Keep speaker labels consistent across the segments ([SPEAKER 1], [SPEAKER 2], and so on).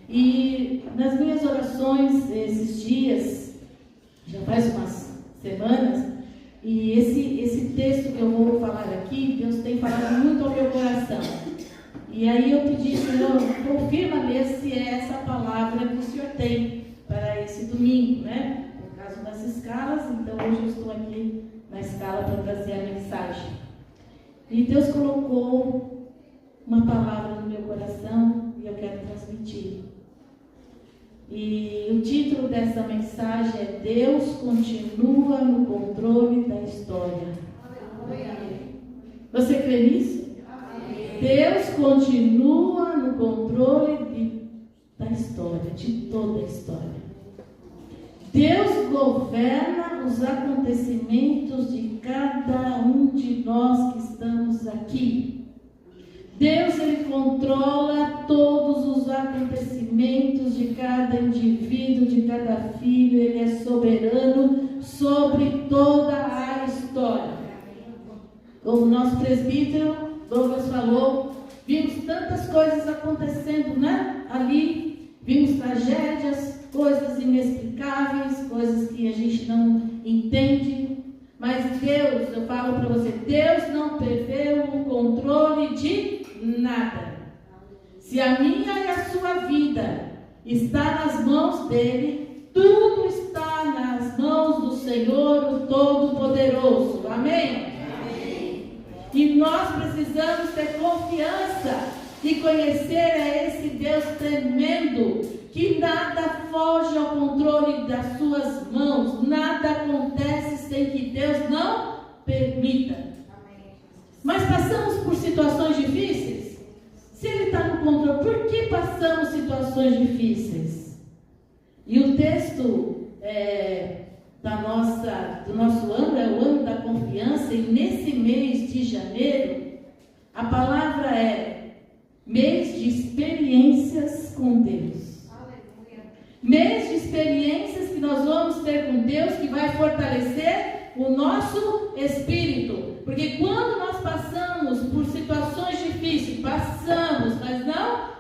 [SPEAKER 1] E nas minhas orações, esses dias, já faz umas semanas, e esse texto que eu vou falar aqui, Deus tem falado muito ao meu coração. E aí eu pedi, Senhor, confirma mesmo se é essa palavra que o Senhor tem para esse domingo, né? Por causa das escalas, então hoje eu estou aqui na escala para trazer a mensagem. E Deus colocou uma palavra no meu coração e eu quero transmitir. E o título dessa mensagem é Deus continua no controle da história. Você crê nisso? Deus continua no controle da história, de toda a história. Deus governa os acontecimentos de cada um de nós que estamos aqui. Deus, Ele controla todos os acontecimentos de cada indivíduo, de cada filho. Ele é soberano sobre toda a história. Como o nosso presbítero Douglas falou, vimos tantas coisas acontecendo, né? Ali, vimos tragédias, coisas inexplicáveis, coisas que a gente não entende. Mas Deus, eu falo para você, Deus não perdeu o controle de nada. Se a minha e a sua vida está nas mãos dele, tudo está nas mãos do Senhor, o Todo-Poderoso. Amém? E nós precisamos ter confiança e conhecer a esse Deus tremendo, que nada foge ao controle das suas mãos, nada acontece sem que Deus não permita. Mas passamos por situações difíceis? Se Ele está no controle, por que passamos situações difíceis? E o texto do nosso ano é o ano da confiança, e nesse mês de janeiro, a palavra é mês de experiências com Deus. Aleluia. Mês de experiências que nós vamos ter com Deus, que vai fortalecer o nosso espírito. Porque quando nós passamos por situações difíceis, mas não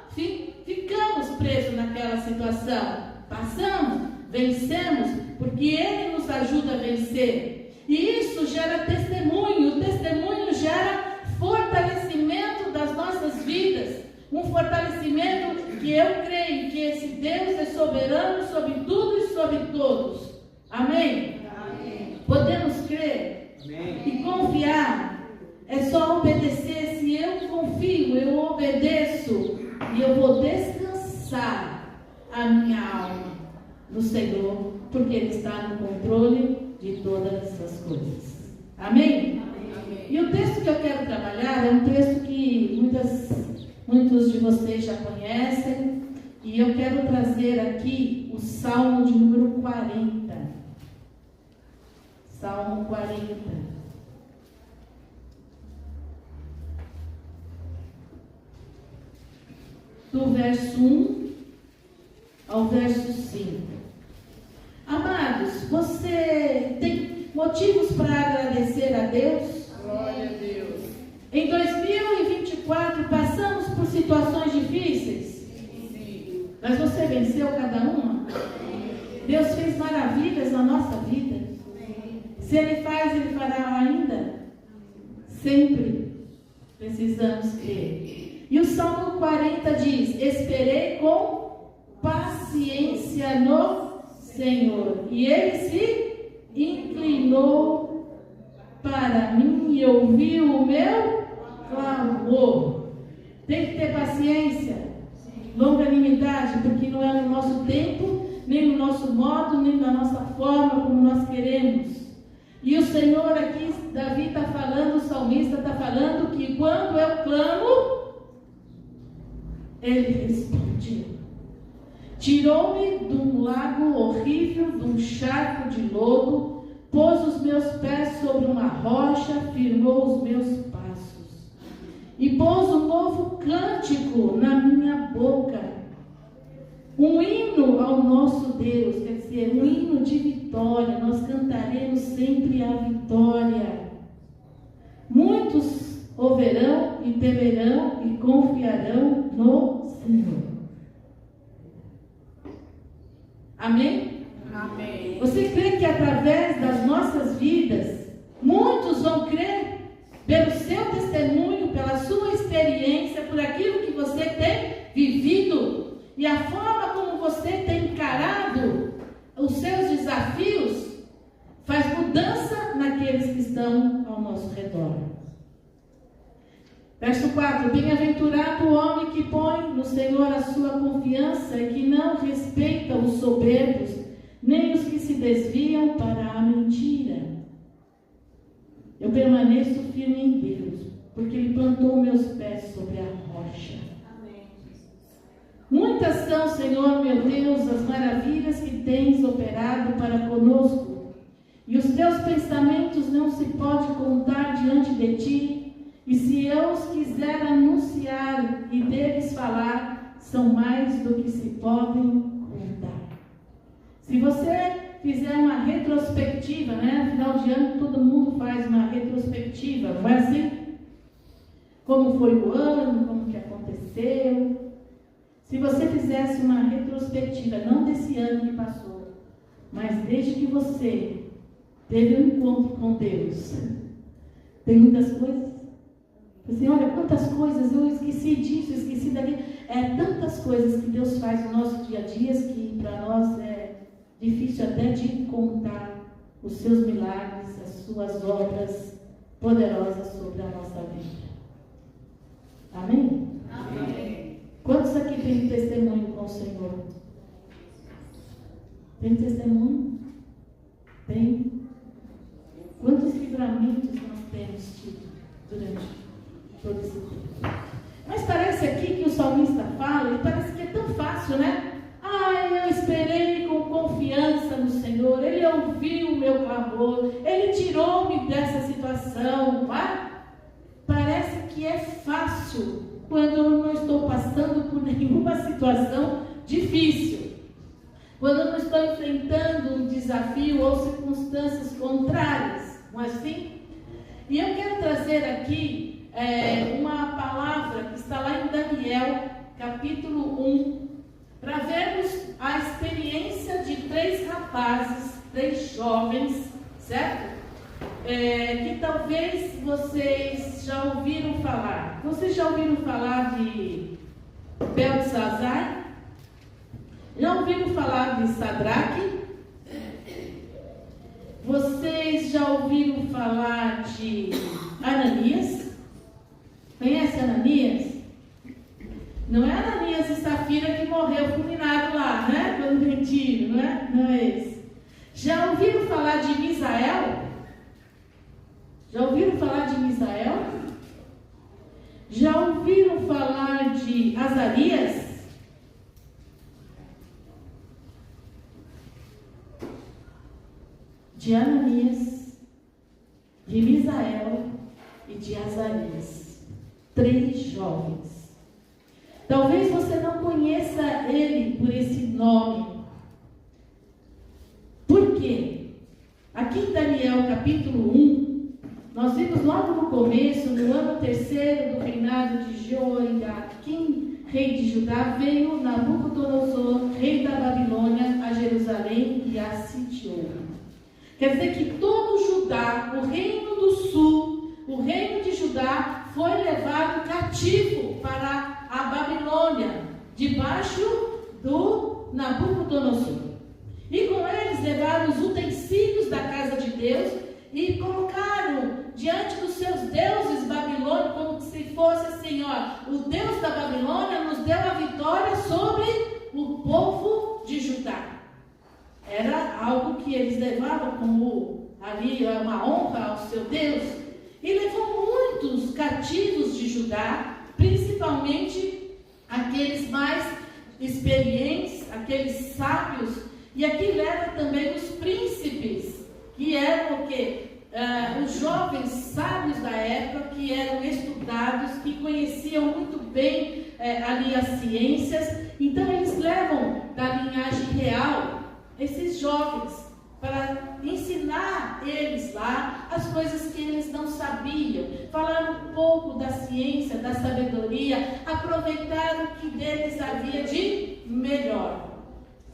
[SPEAKER 1] ficamos presos naquela situação. Passamos, vencemos, porque Ele nos ajuda a vencer. E isso gera testemunho. O testemunho gera fortalecimento das nossas vidas. Um fortalecimento que eu creio que esse Deus é soberano sobre tudo e sobre todos. Amém? Amém. Podemos crer? Amém. E confiar. É só obedecer. Se eu confio, eu obedeço. E eu vou descansar a minha alma no Senhor, porque Ele está no controle de todas essas coisas. Amém? Amém? E o texto que eu quero trabalhar é um texto que muitos de vocês já conhecem, e eu quero trazer aqui o Salmo de número 40. Salmo 40. Do verso 1 ao verso 5. Amados, você tem motivos para agradecer a Deus?
[SPEAKER 2] Glória a Deus.
[SPEAKER 1] Em 2024 passamos por situações difíceis?
[SPEAKER 2] Sim.
[SPEAKER 1] Mas você venceu cada uma? Deus fez maravilhas na nossa vida. Se Ele faz, Ele fará ainda. Sempre precisamos crer. E o Salmo 40 diz: esperei com paciência no Senhor, e Ele se inclinou para mim e ouviu o meu clamor. Tem que ter paciência, longanimidade, porque não é no nosso tempo, nem no nosso modo, nem na nossa forma como nós queremos. E o Senhor aqui, Davi está falando, o salmista está falando que quando eu clamo, Ele responde. Tirou-me de um lago horrível, de um charco de lodo, pôs os meus pés sobre uma rocha, firmou os meus passos. E pôs um novo cântico na minha boca. Um hino ao nosso Deus, quer dizer, um hino de vitória. Nós cantaremos sempre a vitória. Muitos ouvirão e temerão e confiarão no Senhor. Amém?
[SPEAKER 2] Amém.
[SPEAKER 1] Você crê que através das nossas vidas, muitos vão crer pelo seu testemunho, pela sua experiência, por aquilo que você tem vivido e a forma como você tem encarado os seus desafios, faz mudança naqueles que estão ao nosso redor. Verso 4: Bem-aventurado o homem que põe no Senhor a sua confiança e que não respeita os soberbos, nem os que se desviam para a mentira. Eu permaneço firme em Deus, porque Ele plantou meus pés sobre a rocha.
[SPEAKER 2] Amém.
[SPEAKER 1] Muitas são, Senhor meu Deus, as maravilhas que tens operado para conosco, e os teus pensamentos não se pode contar diante de ti, e se eu os quiser anunciar e deles falar, são mais do que se podem contar. Se você fizer uma retrospectiva, né? Final de ano todo mundo faz uma retrospectiva, não é assim? Como foi o ano, como que aconteceu. Se você fizesse uma retrospectiva, não desse ano que passou, mas desde que você teve um encontro com Deus, tem muitas coisas. Assim, olha quantas coisas, eu esqueci disso, esqueci daquilo. Tantas coisas que Deus faz no nosso dia a dia que para nós é difícil até de contar os seus milagres, as suas obras poderosas sobre a nossa vida. Amém?
[SPEAKER 2] Amém.
[SPEAKER 1] Quantos aqui têm testemunho com o Senhor? Tem testemunho? Tem? Quantos livramentos nós temos tido durante todo esse tempo? Mas parece aqui que o salmista fala, e parece que é tão fácil, né? Eu esperei com confiança no Senhor, Ele ouviu o meu clamor, Ele tirou-me dessa situação, não é? Parece que é fácil quando eu não estou passando por nenhuma situação difícil, quando eu não estou enfrentando um desafio ou circunstâncias contrárias, não é assim? E eu quero trazer aqui uma palavra que está lá em Daniel, capítulo 1, para vermos a experiência de 3 rapazes, 3 jovens, certo? Que talvez vocês já ouviram falar. Vocês já ouviram falar de Beltesazar? Já ouviram falar de Sadraque? Vocês já ouviram falar de Ananias? Conhece Ananias? Não é Ananias e Safira que morreu fulminado lá, né? Pelo retiro, não é? Não é esse. Já ouviram falar de Misael? Já ouviram falar de Misael? Já ouviram falar de Azarias? De Ananias, de Misael e de Azarias. 3 jovens. Talvez você não conheça ele por esse nome. Por quê? Aqui em Daniel capítulo 1, nós vimos logo no começo, no ano 3º do reinado de Jeoaquim, rei de Judá, veio Nabucodonosor, rei da Babilônia, a Jerusalém e a sitiou. Quer dizer que todo Judá, o reino do sul, o reino de Judá, foi levado cativo para a Babilônia, debaixo do Nabucodonosor. E com eles levaram os utensílios da casa de Deus e colocaram diante dos seus deuses babilônicos, como se fosse assim, o Deus da Babilônia nos deu a vitória sobre o povo de Judá. Era algo que eles levavam como ali uma honra ao seu Deus. E levou muitos cativos de Judá, principalmente aqueles mais experientes, aqueles sábios. E aqui leva também os príncipes, que eram o quê? Os jovens sábios da época, que eram estudados, que conheciam muito bem ali as ciências. Então eles levam da linhagem real esses jovens para ensinar eles lá as coisas que eles não sabiam, falar um pouco da ciência, da sabedoria, aproveitar o que deles havia de melhor.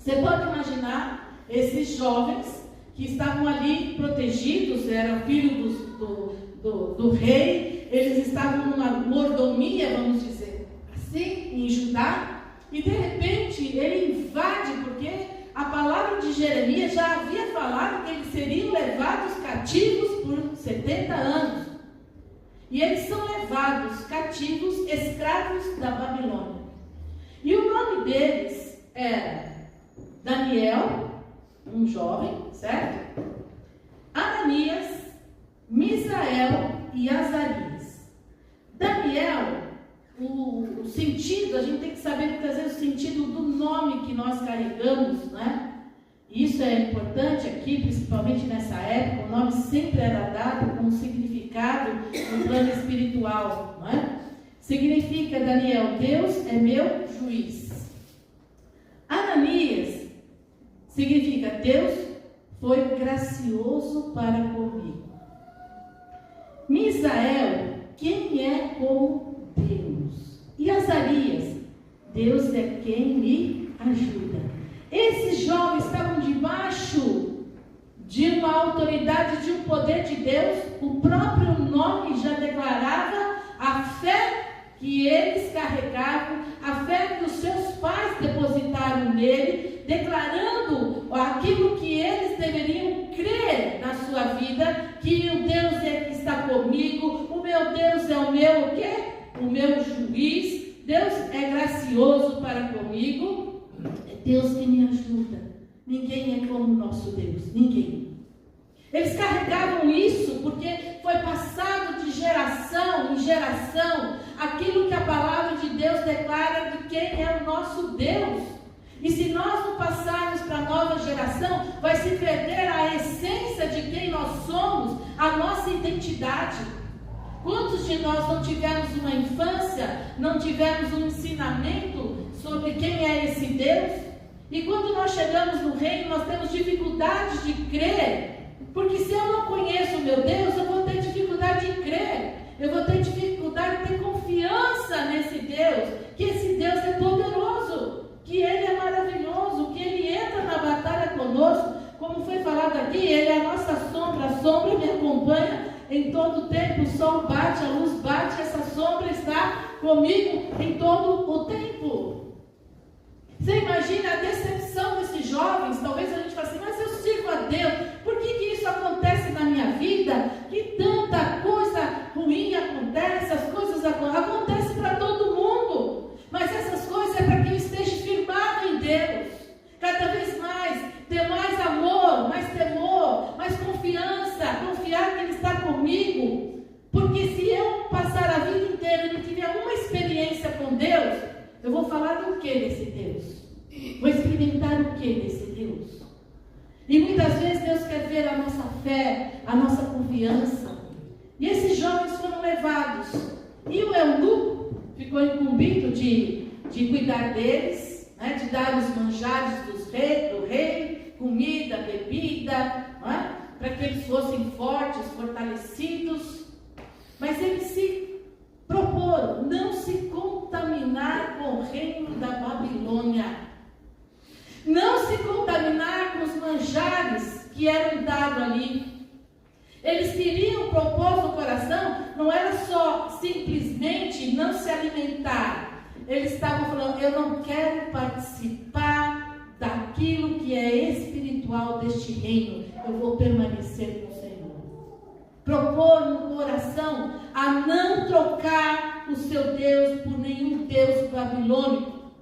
[SPEAKER 1] Você pode imaginar esses jovens que estavam ali protegidos, eram filhos do rei, eles estavam numa mordomia, vamos dizer assim, em Judá, e de repente ele invade, porque a palavra de Jeremias já havia falado que eles seriam levados cativos por 70 anos. E eles são levados cativos, escravos da Babilônia. E o nome deles era Daniel, um jovem, certo? Ananias, Misael e Azarias. Daniel, o sentido, a gente tem que saber muitas vezes o sentido do nome que nós carregamos, né? Isso é importante aqui, principalmente nessa época. O nome sempre era dado com um significado no plano espiritual, não é? Significa, Daniel, Deus é meu juiz. Ananias significa Deus foi gracioso para comigo. Misael, quem é como Deus? E Azarias, Deus é quem me ajuda. Esses jovens estavam debaixo de uma autoridade, de um poder de Deus. O próprio nome já declarava a fé que eles carregavam, a fé que os seus pais depositaram nele, declarando aquilo que eles deveriam crer na sua vida, que o Deus é que está comigo, o meu Deus é o meu o quê? O meu juiz, Deus é gracioso para comigo, é Deus que me ajuda. Ninguém é como o nosso Deus, ninguém. Eles carregavam isso porque foi passado de geração em geração aquilo que a palavra de Deus declara de quem é o nosso Deus. E se nós não passarmos para a nova geração, vai se perder a essência de quem nós somos, a nossa identidade. Quantos de nós não tivemos uma infância, não tivemos um ensinamento sobre quem é esse Deus? E quando nós chegamos no reino, nós temos dificuldade de crer. Porque se eu não conheço o meu Deus, eu vou ter dificuldade de crer. Eu vou ter dificuldade de ter confiança nesse Deus. Que esse Deus é poderoso. Que Ele é maravilhoso. Que Ele entra na batalha conosco. Como foi falado aqui, Ele é a nossa sombra. A sombra me acompanha em todo o tempo. O sol bate, a luz bate. Essa sombra está comigo em todo o tempo. Você imagina a decepção desses jovens? Talvez a gente fale assim, mas eu sirvo a Deus, por que isso acontece na minha vida? Que tanta coisa ruim acontece, as coisas acontecem para todo mundo, mas essas coisas é para quem esteja firmado em Deus, cada vez mais, ter mais amor, mais temor, mais confiança, confiar que Ele está comigo, porque se eu passar a vida inteira e não tiver uma experiência com Deus, eu vou falar do que desse Deus? Vou experimentar o que desse Deus? E muitas vezes Deus quer ver a nossa fé, a nossa confiança. E esses jovens foram levados. E o eunuco ficou incumbido de cuidar deles, né, de dar os manjares do rei, comida, bebida, né, para que eles fossem fortes, fortalecidos. Mas eles se proporam não se contaminar com o reino da Babilônia, não se contaminar com os manjares que eram dados ali. Eles queriam propor no coração, não era só simplesmente não se alimentar, eles estavam falando, eu não quero participar daquilo que é espiritual deste reino, eu vou permanecer com o Senhor. Propor no coração a não trocar o seu Deus por nenhum Deus babilônico.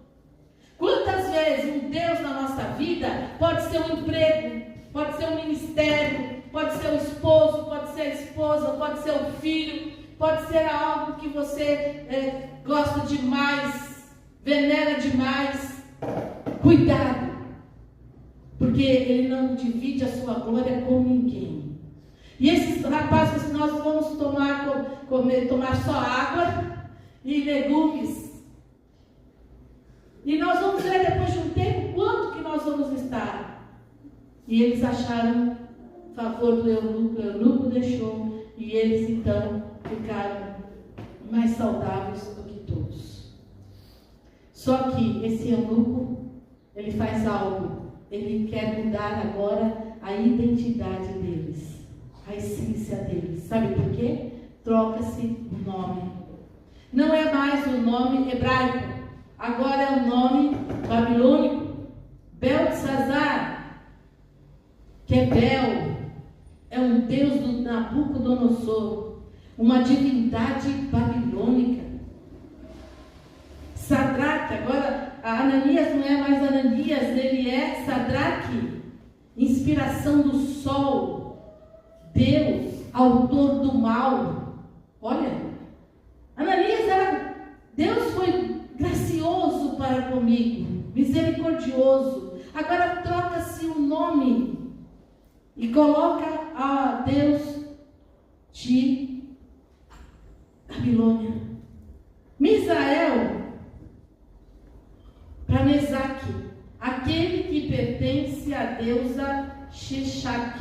[SPEAKER 1] Quantas vezes um Deus na nossa vida pode ser um emprego, pode ser um ministério, pode ser o esposo, pode ser a esposa, pode ser o filho, pode ser algo que você gosta demais, venera demais. Cuidado, porque Ele não divide a sua glória com ninguém. E esses rapazes, nós vamos tomar só água e legumes. E nós vamos ver depois de um tempo quanto que nós vamos estar. E eles acharam favor do eunuco, o eunuco deixou, e eles então ficaram mais saudáveis do que todos. Só que esse eunuco ele faz algo. Ele quer mudar agora a identidade deles, a essência deles. Sabe por quê? Troca-se o nome. Não é mais o nome hebraico, agora é o nome babilônico. Beltesazar, que é Bel, é um deus do Nabucodonosor, uma divindade babilônica. Sadraque, agora Ananias não é mais Ananias, ele é Sadraque, inspiração do sol, Deus, autor do mal. Olha, Ananias era, Deus foi gracioso para comigo, misericordioso. Agora troca-se o nome e coloca a Deus de Babilônia. Misael para Mesaque, aquele que pertence à deusa Shishak,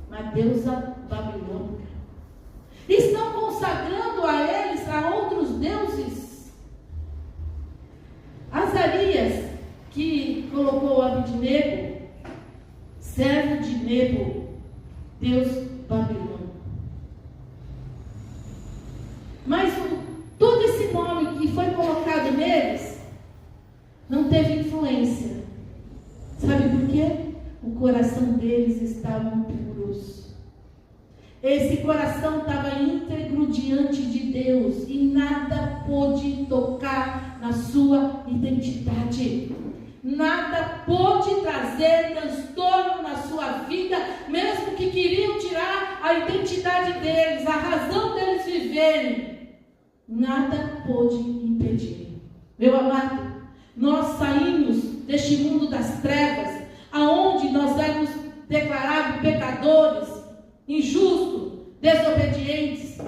[SPEAKER 1] uma deusa babilônica. Estão consagrando a eles a outros deuses. Azarias, que colocou Abidnego, servo de Nebo, deus babilônico. Mas todo esse nome que foi colocado neles não teve influência. Sabe por quê? O coração deles estava puros. Esse coração estava íntegro diante de Deus e nada pôde tocar na sua identidade. Nada pôde trazer transtorno na sua vida, mesmo que queriam tirar a identidade deles, a razão deles viverem. Nada pôde impedir. Meu amado, nós saímos deste mundo das trevas, aonde nós éramos declarados pecadores, injustos, desobedientes,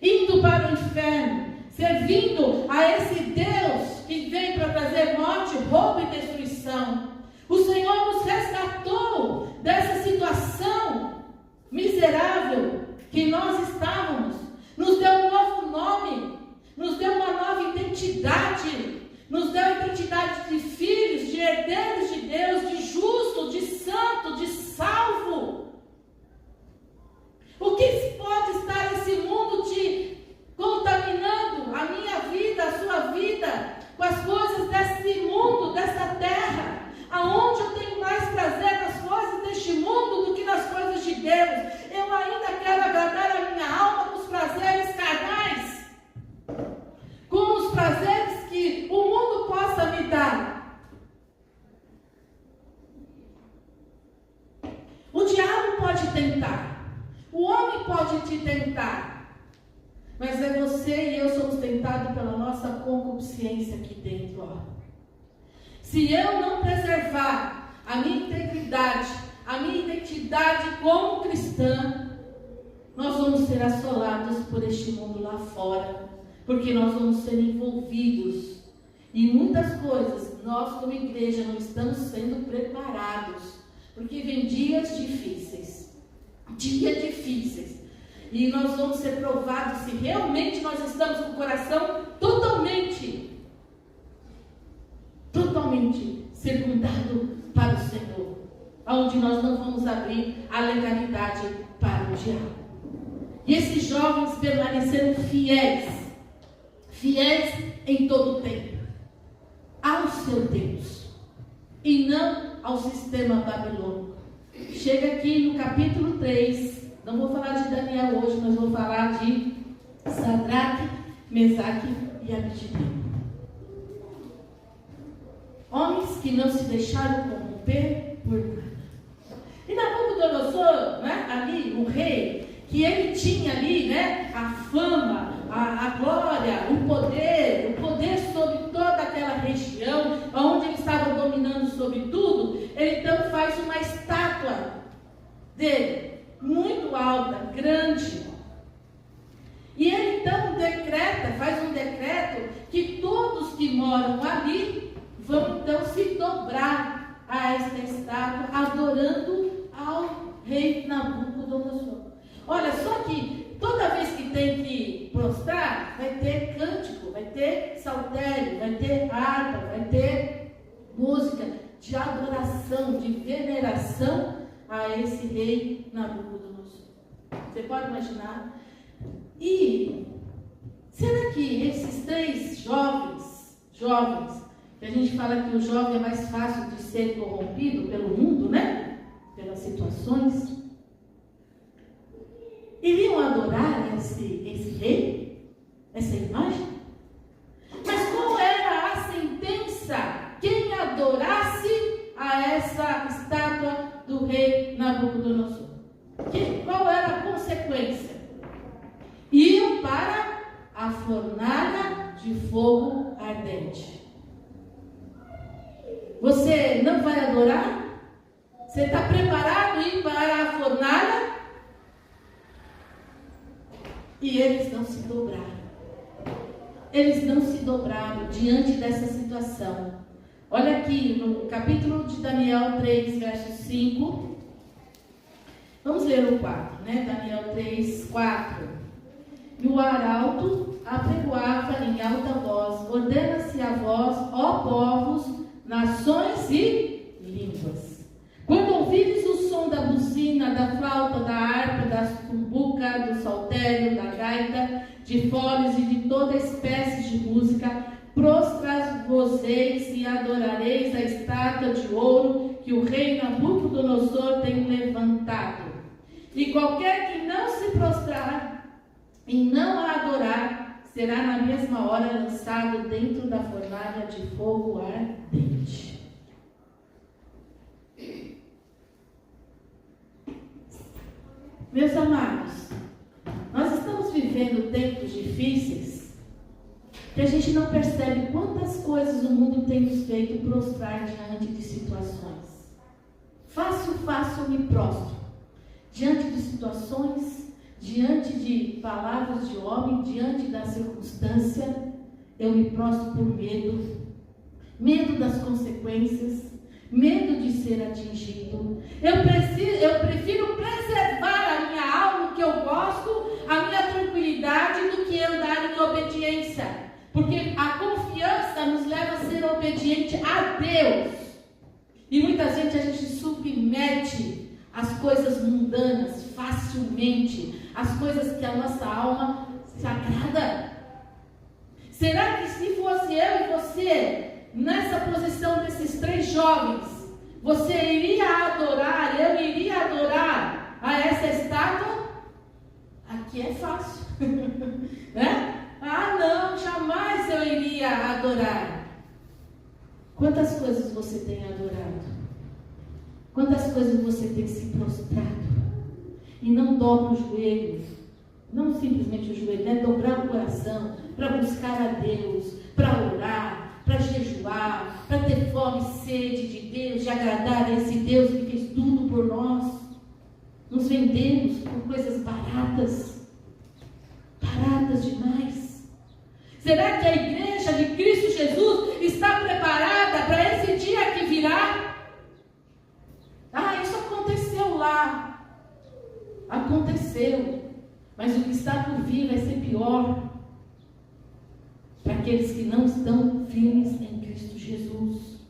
[SPEAKER 1] indo para o inferno, servindo a esse Deus que vem para trazer morte, roubo e destruição. O Senhor nos resgatou dessa situação miserável que nós estávamos, nos deu um novo nome, nos deu uma nova identidade, nos deu a identidade de filhos, de herdeiros de Deus, de justo, de santo, de salvo. O que pode estar nesse mundo te contaminando, a minha vida, a sua vida, com as coisas desse mundo, dessa terra, aonde eu tenho mais prazer nas coisas deste mundo do que nas coisas de Deus? Eu ainda quero agradar a minha alma com os prazeres carnais, com os prazeres que o mundo possa me dar. O diabo pode tentar, o homem pode te tentar, mas é você e eu somos tentados pela nossa concupiscência aqui dentro, ó. Se eu não preservar a minha integridade, a minha identidade como cristã, nós vamos ser assolados por este mundo lá fora, porque nós vamos ser envolvidos em muitas coisas. Nós como igreja não estamos sendo preparados, porque vem dias difíceis, e nós vamos ser provados se realmente nós estamos com o coração totalmente circundado para o Senhor, onde nós não vamos abrir a legalidade para o diabo. E esses jovens permaneceram fiéis em todo o tempo, ao seu Deus, e não ao sistema babilônico. Chega aqui no capítulo 3, não vou falar de Daniel hoje, mas vou falar de Sadraque, Mesaque e Abidnego. Homens que não se deixaram corromper por nada. E Nabucodonosor, né, ali, o rei, que ele tinha ali, né, a fama, a glória, o poder sobre toda aquela região, onde ele estava dominando sobre tudo, ele então faz uma estátua dele, muito alta, grande. E ele então faz um decreto que todos que moram ali vão então se dobrar a esta estátua, adorando ao rei Nabucodonosor. Olha, só que toda vez que tem que prostrar, vai ter cântico, vai ter saltério, vai ter harpa, vai ter música. de adoração, de veneração a esse rei Nabucodonosor. Você pode imaginar? E será que esses 3 jovens, que a gente fala que o jovem é mais fácil de ser corrompido pelo mundo, né? Pelas situações, iriam adorar esse rei? Essa imagem? Mas qual era a sentença? Quem adorasse a essa estátua do rei Nabucodonosor? Qual era a consequência? Iam para a fornalha de fogo ardente. Você não vai adorar? Você está preparado a ir para a fornalha? E eles não se dobraram. Eles não se dobraram diante dessa situação. Olha aqui no capítulo de Daniel 3, verso 5. Vamos ler o 4, né? Daniel 3, 4. E o arauto apregoava em alta voz: ordena-se a vós, ó povos, nações e línguas. Quando ouvires o som da buzina, da flauta, da harpa, da cumbuca, do saltério, da gaita, de foles e de toda espécie de música, prostrar-vos-eis e adorareis a estátua de ouro que o rei Nabucodonosor tem levantado. E qualquer que não se prostrar e não a adorar, será na mesma hora lançado dentro da fornalha de fogo ardente. Meus amados, nós estamos vivendo tempos difíceis que a gente não percebe quantas coisas o mundo tem nos feito prostrar diante de situações. Fácil, eu me prostro. Diante de situações, diante de palavras de homem, diante da circunstância, eu me prostro por medo. Medo das consequências, medo de ser atingido. Eu prefiro preservar a minha alma, o que eu gosto, a minha tranquilidade, do que andar em obediência. Porque a confiança nos leva a ser obediente a Deus. E muitas vezes a gente submete as coisas mundanas facilmente, as coisas que a nossa alma se agrada. Será que se fosse eu e você, nessa posição desses 3 jovens, você iria adorar, eu iria adorar a essa estátua? Aqui é fácil, né? Ah, não, jamais eu iria adorar. Quantas coisas você tem adorado? Quantas coisas você tem se prostrado? E não dobra o joelho, não simplesmente o joelho, né? Dobrar o coração para buscar a Deus, para orar, para jejuar, para ter fome e sede de Deus, de agradar a esse Deus que fez tudo por nós. Nos vendemos por coisas baratas demais. Será que a igreja de Cristo Jesus está preparada para esse dia que virá? Isso aconteceu lá. Aconteceu. Mas o que está por vir vai ser pior para aqueles que não estão firmes em Cristo Jesus.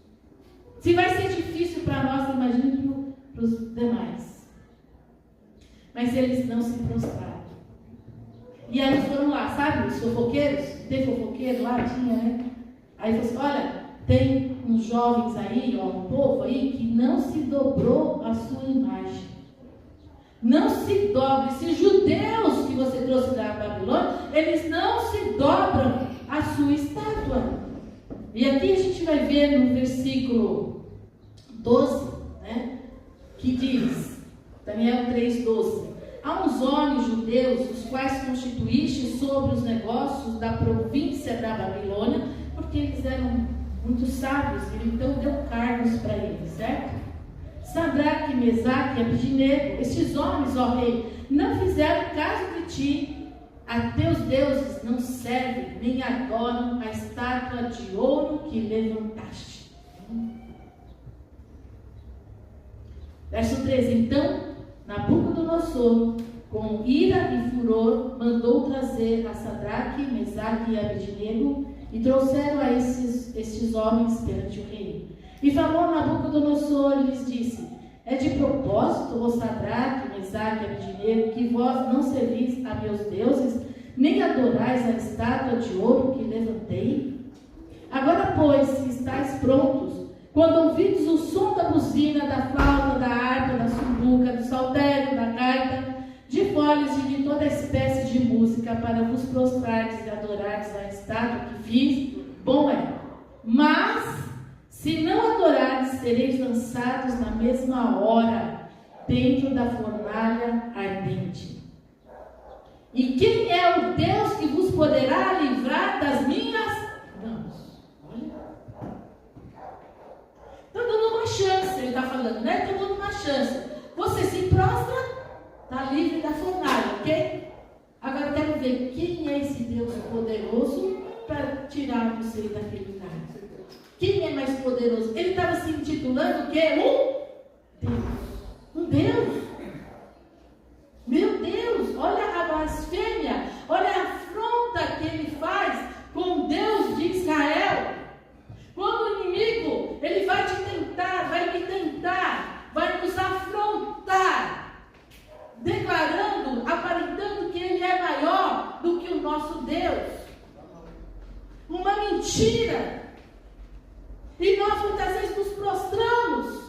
[SPEAKER 1] Se vai ser difícil para nós, imagine para os demais. Mas eles não se prostraram. E aí eles foram lá, sabe, os fofoqueiros? Tem fofoqueiro lá? Tinha, né? Aí falou assim: olha, tem uns jovens aí, um povo aí, que não se dobrou a sua imagem. Não se dobre. Esses judeus que você trouxe da Babilônia, eles não se dobram a sua estátua. E aqui a gente vai ver no versículo 12, né, que diz, Daniel 3:12: há uns homens judeus, os quais constituíste sobre os negócios da província da Babilônia, porque eles eram muito sábios, ele então deu cargos para eles, certo? Sadraque, Mesaque e Abednego, estes homens, ó rei, não fizeram caso de ti. A teus deuses não servem, nem adoram a estátua de ouro que levantaste. Verso 13: então Nabucodonosor, com ira e furor, mandou trazer a Sadraque, Mesaque e Abednego, e trouxeram a estes homens perante o rei. E falou Nabucodonosor e lhes disse: é de propósito, ó Sadraque, Mesaque e Abednego, que vós não servis a meus deuses, nem adorais a estátua de ouro que levantei? Agora, pois, se estáis prontos, quando ouvides o som da buzina, da flauta, da harpa, da sumbuca, do saltério, da gaita, de foles e de toda espécie de música, para vos prostrardes e adorardes a estátua que fiz, bom é. Mas, se não adorardes, sereis lançados na mesma hora, dentro da fornalha ardente. E quem é o Deus que vos poderá livrar das minhas mãos? Olha. Está dando uma chance, ele está falando, né? Está dando uma chance. Você se prostra, está livre da fornalha, ok? Agora eu quero ver quem é esse Deus poderoso para tirar você daquele lugar. Quem é mais poderoso? Ele estava se intitulando o quê? Um Deus. Um Deus. Meu Deus, olha a blasfêmia, olha a afronta que ele faz com o Deus de Israel. Quando o inimigo, ele vai te tentar, vai me tentar, vai nos afrontar, declarando, aparentando que ele é maior do que o nosso Deus. Uma mentira. E nós muitas vezes nos prostramos,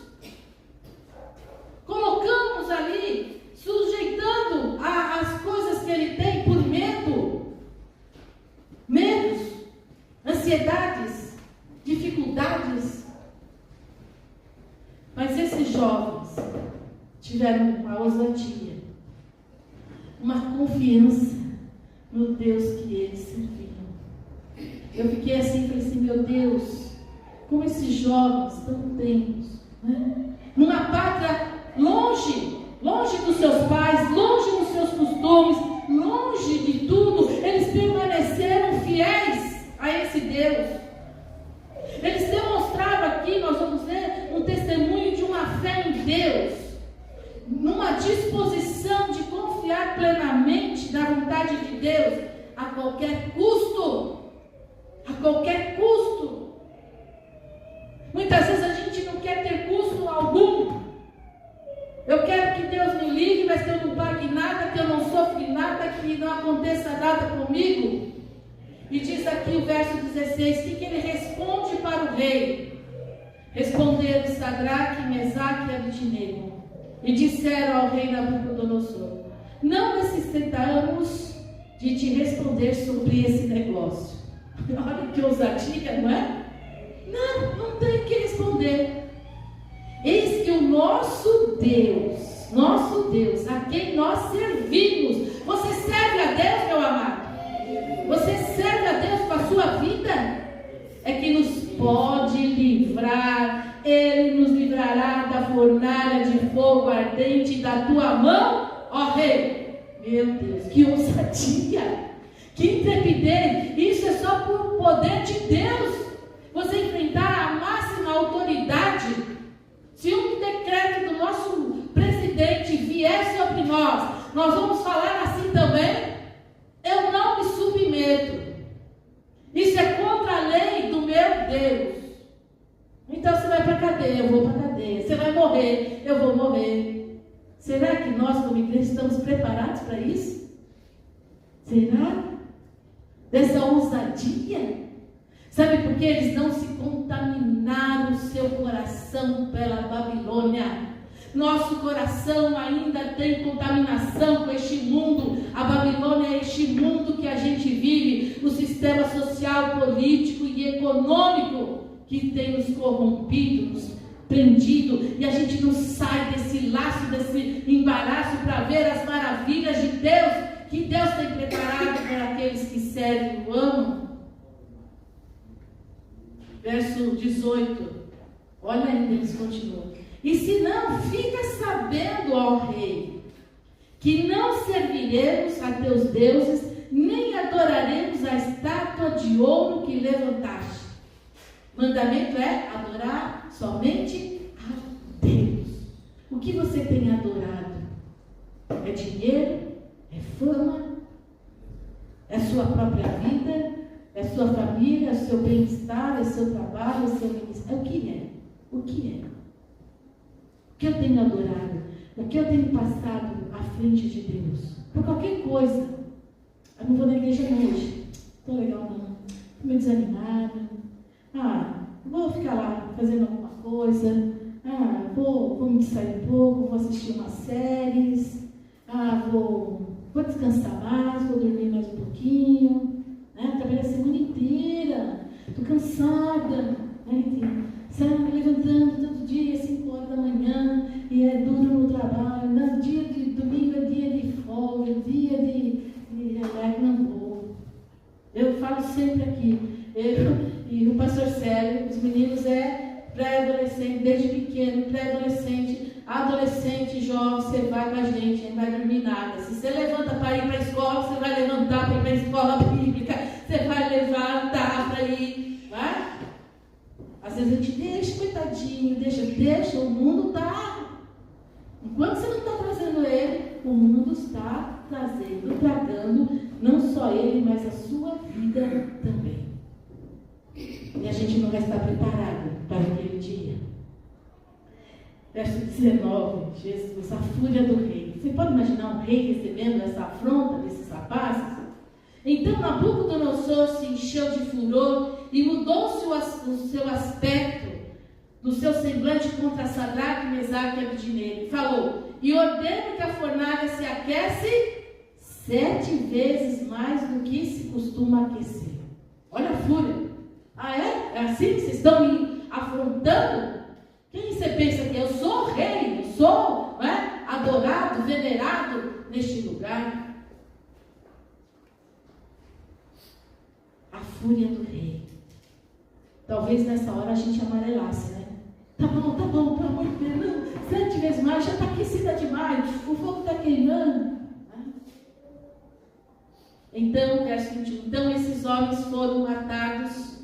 [SPEAKER 1] colocamos ali, sujeitando as coisas que ele tem por medos, ansiedades, dificuldades. Mas esses jovens tiveram uma ousadia, uma confiança no Deus que eles serviam. Eu fiquei assim, falei assim, meu Deus, como esses jovens tão tenros, né? Numa pátria longe dos seus pais, longe dos seus costumes, longe de tudo, eles permaneceram fiéis a esse Deus. Eles demonstraram aqui, nós vamos ver, um testemunho de uma fé em Deus, numa disposição de confiar plenamente na vontade de Deus, a qualquer custo. A qualquer custo. Muitas vezes a gente não quer ter custo algum. Eu quero que Deus me livre, mas que eu não pague nada, que eu não sofra nada, que não aconteça nada comigo. E diz aqui o verso 16, que ele responde para o rei. Responderam Sadraque, Mesaque e Abednego, e disseram ao rei Nabucodonosor: não necessitamos de te responder sobre esse negócio. Olha que ousadia, não é? Não tem que responder. Eis que o nosso Deus, a quem nós servimos. Você serve a Deus, meu amado? Você serve a Deus com a sua vida? É que nos pode livrar. Ele nos livrará da fornalha de fogo ardente da tua mão, ó rei. Meu Deus, que ousadia, que intrepidez. Isso é só por poder de Deus. Você enfrentar a máxima autoridade. Se um decreto do nosso presidente viesse sobre nós vamos falar assim também: eu não me submeto. Isso é contra a lei do meu Deus. Então você vai para a cadeia, eu vou para a cadeia. Você vai morrer, eu vou morrer. Será que nós como igreja estamos preparados para isso? Será? Dessa ousadia? Sabe por que eles não se contaminaram o seu coração pela Babilônia? Nosso coração ainda tem contaminação com este mundo. A Babilônia é este mundo que a gente vive, o sistema social, político e econômico que tem nos corrompido, nos prendido, e a gente não sai desse laço, desse embaraço para ver as maravilhas de Deus, que Deus tem preparado para aqueles que servem e o amam. Verso 18, olha ainda, eles continuam. E se não, fica sabendo, ó rei, que não serviremos a teus deuses, nem adoraremos a estátua de ouro que levantaste. Mandamento é adorar somente a Deus. O que você tem adorado? É dinheiro? É fama? É sua própria vida? É sua família? É seu bem-estar? É seu trabalho? É seu ministério? É o que é? O que é? O que eu tenho adorado? O que eu tenho passado à frente de Deus? Por qualquer coisa. Eu não vou na igreja hoje. Estou legal não. Estou meio desanimada. Vou ficar lá fazendo alguma coisa. Vou me distrair um pouco. Vou assistir umas séries. Vou descansar mais. Vou dormir mais um pouquinho. Trabalhei a semana inteira. Estou cansada. Sabe, levantando todo dia, 5 horas da manhã, e é duro no trabalho. Dia de domingo é dia de folga, dia de relax, não vou. Eu falo sempre aqui, eu e o pastor Célio, os meninos pré-adolescente, desde pequeno, pré-adolescente, adolescente, jovem, você vai com a gente, não vai dormir nada. Se você levanta para ir para a escola, você vai levantar para ir para a escola bíblica, você vai levantar para ir, vai? Às vezes a gente deixa, coitadinho, deixa, o mundo está. Enquanto você não está trazendo ele, o mundo está tragando, não só ele, mas a sua vida também. E a gente não vai estar preparado para aquele dia. Verso 19, Jesus, a fúria do rei. Você pode imaginar um rei recebendo essa afronta desses rapazes? Então Nabucodonosor se encheu de furor e mudou-se o seu aspecto, do seu semblante contra Sadraque, Mesaque e Abednego. Falou: e ordeno que a fornalha se aquece 7 vezes mais do que se costuma aquecer. Olha a fúria. É? É assim que vocês estão me afrontando? Quem você pensa que eu sou rei? Eu sou adorado, venerado neste lugar? A fúria do rei. Talvez nessa hora a gente amarelasse, né? Tá bom, pelo amor de Deus, não, 7 vezes mais, já está aquecida demais, o fogo está queimando. Então, verso 21, então esses homens foram atados,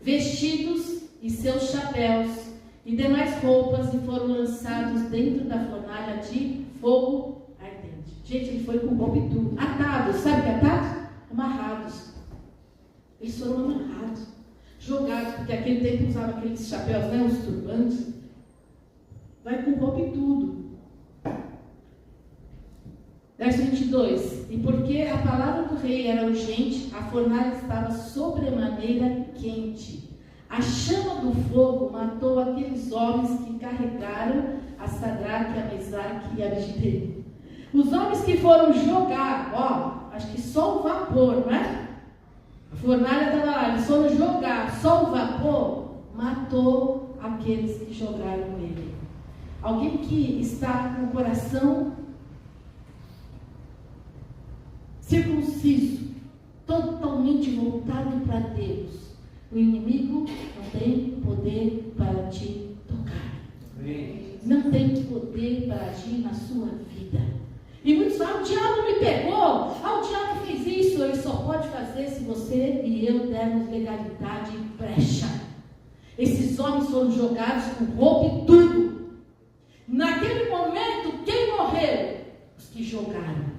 [SPEAKER 1] vestidos e seus chapéus e demais roupas, e foram lançados dentro da fornalha de fogo ardente. Gente, ele foi com roupa e tudo. Atados, sabe o que é atados? Amarrados. Eles foram amarrados, jogados, porque aquele tempo usava aqueles chapéus, os turbantes. Vai com roupa e tudo. Verso 22. E porque a palavra do rei era urgente, a fornalha estava sobremaneira quente. A chama do fogo matou aqueles homens que carregaram a Sadraque, a Mesaque e a Abednego. Os homens que foram jogar, acho que só o vapor, não é? A fornalha estava lá, eles foram jogar, só o vapor matou aqueles que jogaram ele. Alguém que está com o coração circunciso, totalmente voltado para Deus, o inimigo não tem poder para te tocar. Não tem poder para agir na sua vida. E muitos falam: o diabo me pegou, o diabo fez isso. Ele só pode fazer se você e eu dermos legalidade e brecha. Esses homens foram jogados com roupa e tudo. Naquele momento, quem morreu? Os que jogaram.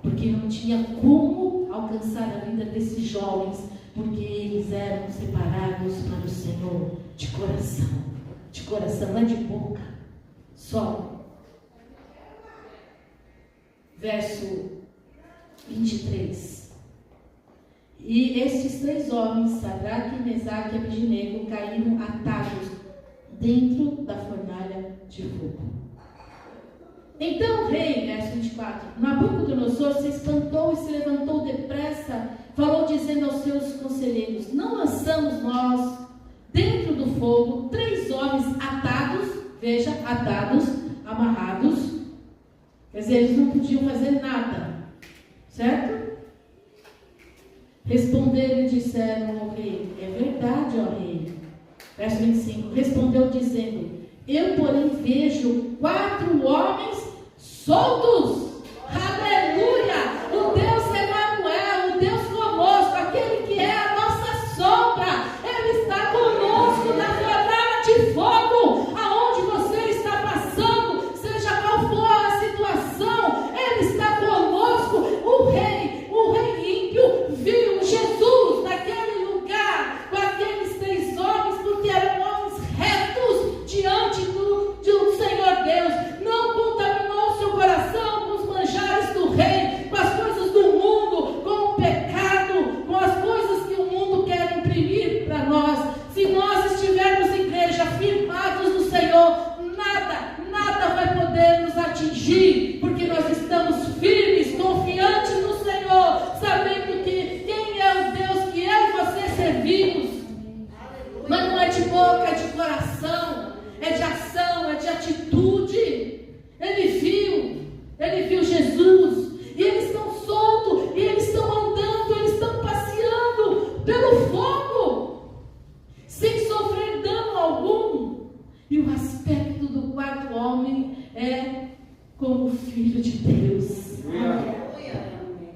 [SPEAKER 1] Porque não tinha como alcançar a vida desses jovens, porque eles eram separados para o Senhor de coração. De coração, não é de boca, só. Verso 23. E estes 3 homens, Sadraque, Mesaque e Abednego, caíram atados dentro da fornalha de fogo. Então o rei, verso 24, Nabucodonosor se espantou e se levantou depressa, falou dizendo aos seus conselheiros: não lançamos nós dentro do fogo 3 homens atados, veja, atados, amarrados. Quer dizer, eles não podiam fazer nada, certo? Responderam e disseram ao rei: é verdade, ó rei. Verso 25, respondeu dizendo: eu, porém, vejo 4 homens soltos. Aleluia! O Deus Emanuel, o Deus conosco, aquele que é a nossa sombra, Ele está conosco na fornalha de fogo. Aonde você está passando, seja qual for a situação, Ele está conosco. O rei ímpio, viu Jesus naquele lugar com aqueles 3 homens, porque eram homens retos. E o aspecto do quarto homem é como filho de Deus.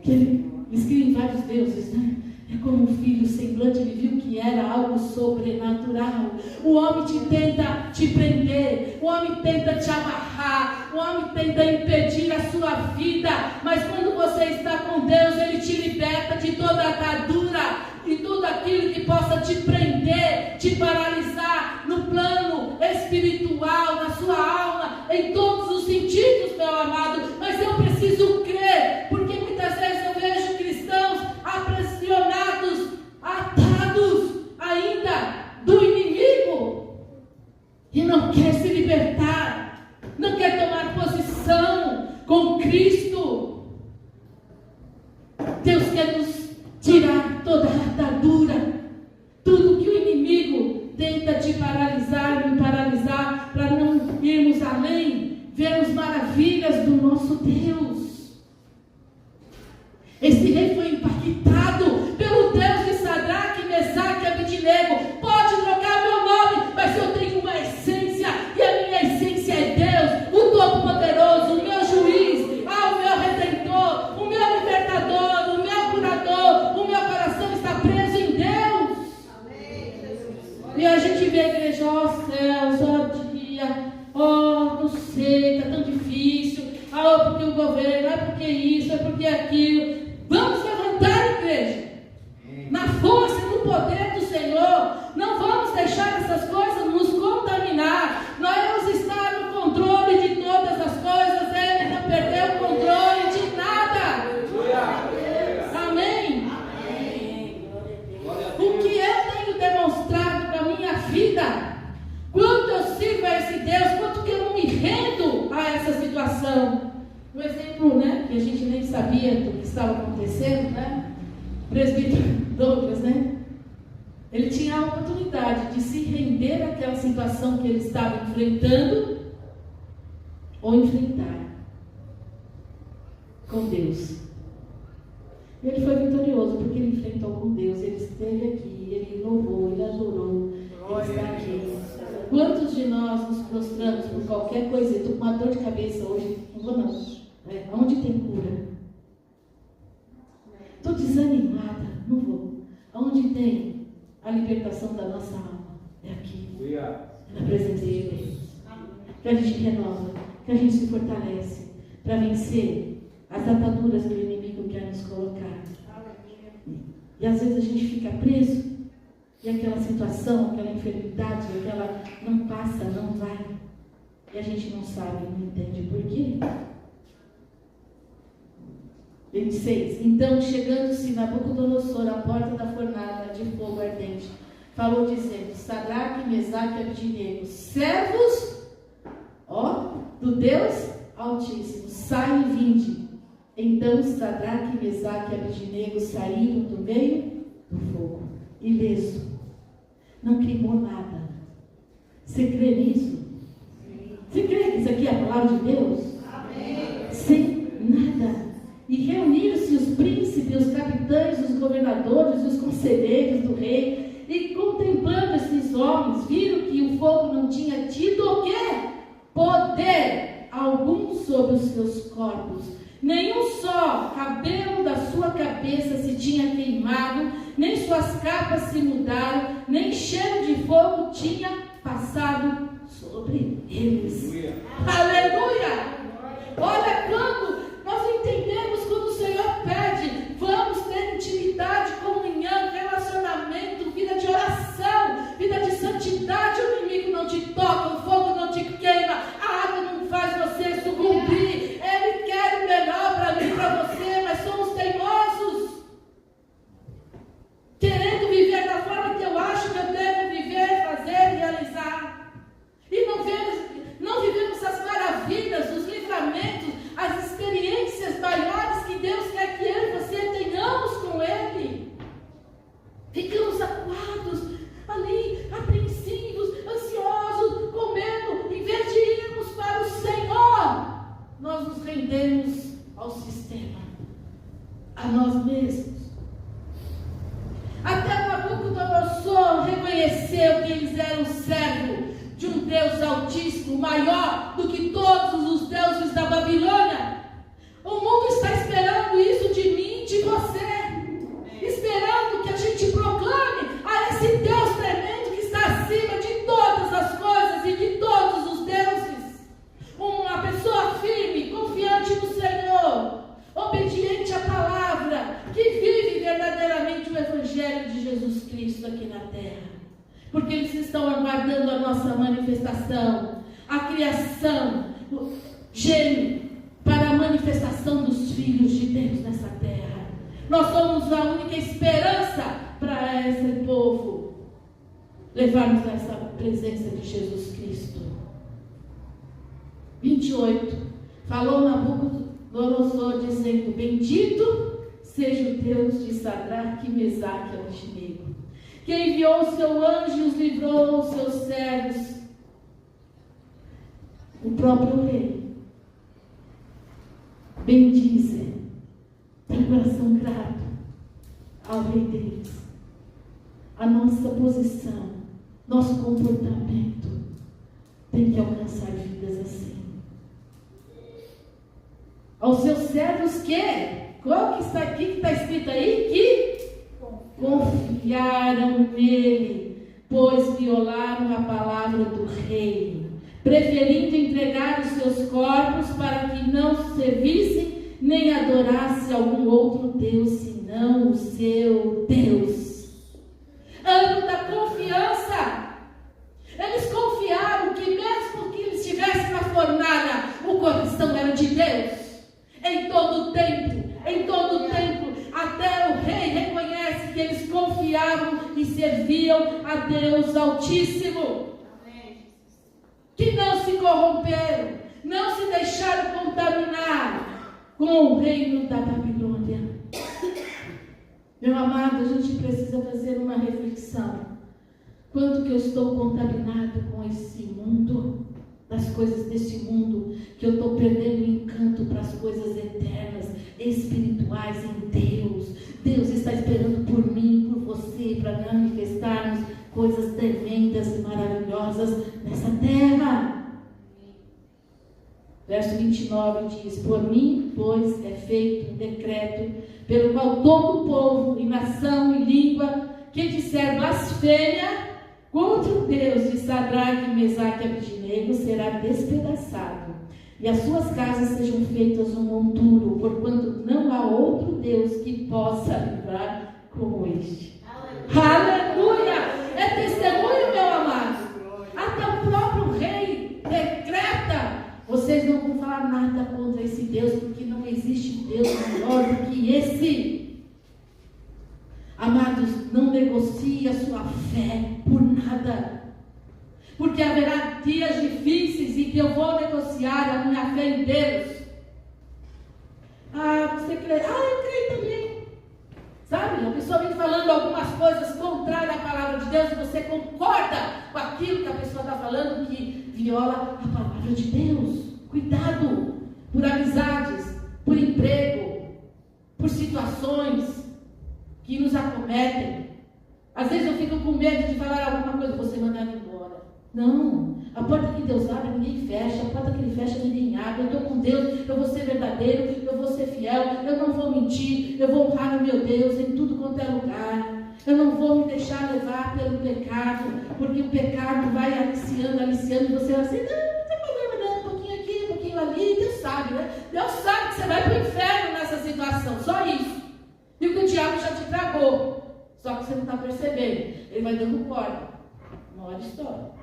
[SPEAKER 1] Que ele escreve em vários deuses, né? É como um filho, o semblante, ele viu que era algo sobrenatural. O homem tenta te prender, o homem tenta te amarrar, o homem tenta impedir a sua vida, mas quando você está com Deus, Ele te liberta de toda a atadura, de tudo aquilo que possa te prender, te paralisar no plano espiritual, na sua alma, em todos os sentidos, meu amado. Mas eu preciso crer, porque muitas vezes eu vejo cristãos aprisionados, atados ainda do inimigo, e não quer se libertar, não quer tomar posição com Cristo. Deus quer nos tirar toda a atadura, tudo que o inimigo tenta te paralisar, me paralisar, para não irmos além, vermos maravilhas do nosso Deus. Esse rei foi impactado pelo Deus de Sadraque, Mesaque e Abednego. Pode trocar meu nome, mas eu tenho uma essência, e a minha essência é Deus, o Todo-Poderoso, o meu juiz, o meu Redentor, o meu libertador, o meu curador. O meu coração está preso em Deus. E a gente vê a igreja, ó céus, ó dia, ó, não sei, está tão difícil, porque o governo, é porque isso, é porque aquilo. Vamos levantar, igreja, na força e no poder do Senhor. Não vamos deixar essas coisas nos contaminar. Nós vamos estar no controle de todas as coisas. Ele não perdeu o controle de nada. Amém? O que eu tenho demonstrado para a minha vida, quanto eu sirvo a esse Deus, quanto que eu não me rendo a essa situação. Um exemplo, né, que a gente nem sabia do que estava acontecendo, né? O presbítero Douglas, né? Ele tinha a oportunidade de se render àquela situação que ele estava enfrentando, ou enfrentar com Deus. E ele foi vitorioso, porque ele enfrentou com Deus. Ele esteve aqui, ele louvou, ele adorou, ele está aqui. Quantos de nós nos prostramos por qualquer coisa? Estou com uma dor de cabeça hoje, não vou não. Onde tem cura? Estou desanimada, não vou. Onde tem a libertação da nossa alma? É aqui, na presença de Deus. Que a gente renova, que a gente se fortalece para vencer as ataduras que o inimigo quer nos colocar. E às vezes a gente fica preso, e aquela situação, aquela enfermidade, aquela não passa, não vai. E a gente não sabe, não entende por quê. 26. Então, chegando-se Nabucodonosor à porta da fornalha de fogo ardente, falou dizendo: Sadraque, Mesaque e Abednego, servos, do Deus Altíssimo, saem e vinde. Então, Sadraque, Mesaque e Abednego saíram do meio do fogo, ileso, não queimou nada. Você crê nisso? Você crê que isso aqui é a palavra de Deus? Amém. Sem nada. E reuniram-se os príncipes, os capitães, os governadores, os conselheiros do rei, e contemplando esses homens, viram que o fogo não tinha tido o quê? Poder algum sobre os seus corpos. Nenhum só cabelo da sua cabeça se tinha queimado, nem suas capas se mudaram, nem cheiro de fogo tinha passado sobre eles. Aleluia! Olha, quando nós entendemos, quando o Senhor pede, vamos ter intimidade, comunhão, relacionamento, vida de oração, vida de santidade, o inimigo não te toca, o fogo não te queima, a água não faz você sucumbir. Ele quer o melhor para mim e para você, mas somos teimosos, querendo viver da forma que eu acho que eu devo viver, fazer, realizar. E não vivemos as maravilhas, os livramentos, as experiências maiores que Deus quer que eu e você tenhamos com Ele. Ficamos acuados, ali, apreensivos, ansiosos, com medo. Em vez de irmos para o Senhor, nós nos rendemos ao sistema, a nós mesmos. Até Nabucodonosor reconheceu que eles eram servos de um Deus altíssimo, maior do que todos os deuses da Babilônia. O mundo está esperando isso de mim e de você, esperando que a gente proclame a esse Deus tremendo que está acima de todas as coisas e de todos os deuses. Uma pessoa firme, confiante no Senhor, obediente à palavra, que vive verdadeiramente o Evangelho de Jesus Cristo aqui na terra. Porque eles estão aguardando a nossa manifestação, a criação, geme para a manifestação dos filhos de Deus nessa terra. Nós somos a única esperança para esse povo levarmos a essa presença de Jesus Cristo. 28. Falou Nabucodonosor dizendo: bendito seja o Deus de Sadraque, Mesaque e Abednego, que enviou o seu anjo e os livrou, os seus servos. O próprio rei bendize, tem coração grato ao rei deles. A nossa posição, nosso comportamento tem que alcançar vidas assim. Aos seus servos qual que está aqui, que está escrito aí? Que confiaram nele, pois violaram a palavra do rei, preferindo entregar os seus corpos para que não servissem nem adorasse algum outro Deus, senão o seu Deus. Ano da confiança. Eles confiaram que mesmo que eles estivessem na fornalha, o coração era de Deus. Em todo tempo, até o rei reconhece que eles confiavam e serviam a Deus Altíssimo. Que não se corromperam, não se deixaram contaminar com o reino da Babilônia. Meu amado, a gente precisa fazer uma reflexão. Quanto que eu estou contaminado com esse mundo, das coisas desse mundo, que eu estou perdendo o encanto para as coisas eternas, espirituais em Deus. Deus está esperando por mim, por você, para manifestarmos coisas tremendas e maravilhosas nessa terra. Verso 29 diz: por mim, pois, é feito um decreto, pelo qual todo povo, e nação, e língua, que disser blasfêmia contra o Deus de Sadraque, Mesaque e Abednego, será despedaçado, e as suas casas sejam feitas um monturo, porquanto não há outro Deus que possa livrar como este. Aleluia! É testemunho, meu amado. Até o próprio rei decreta: vocês não vão falar nada contra esse Deus, porque não existe Deus maior do que esse. Amados, não negocie a sua fé por nada, porque haverá dias difíceis em que eu vou negociar a minha fé em Deus. Você crê? Eu creio também. Sabe, a pessoa vem falando algumas coisas contrárias à palavra de Deus, e você concorda com aquilo que a pessoa está falando, que viola a palavra de Deus. Cuidado, por amizades, por emprego, por situações que nos acometem. Às vezes eu fico com medo de falar alguma coisa, você mandar embora. Não, a porta que Deus abre, ninguém fecha. A porta que Ele fecha, ninguém abre. Eu estou com Deus, eu vou ser verdadeiro, eu vou ser fiel, eu não vou mentir, eu vou honrar o meu Deus em tudo quanto é lugar. Eu não vou me deixar levar pelo pecado, porque o pecado vai aliciando, e você vai assim: não tem problema não, um pouquinho aqui, um pouquinho ali. Deus sabe, né? Deus sabe que você vai para o inferno nessa situação, só isso. E o que o diabo já te tragou, só que você não está percebendo. Ele vai dando corda. Uma hora estoura.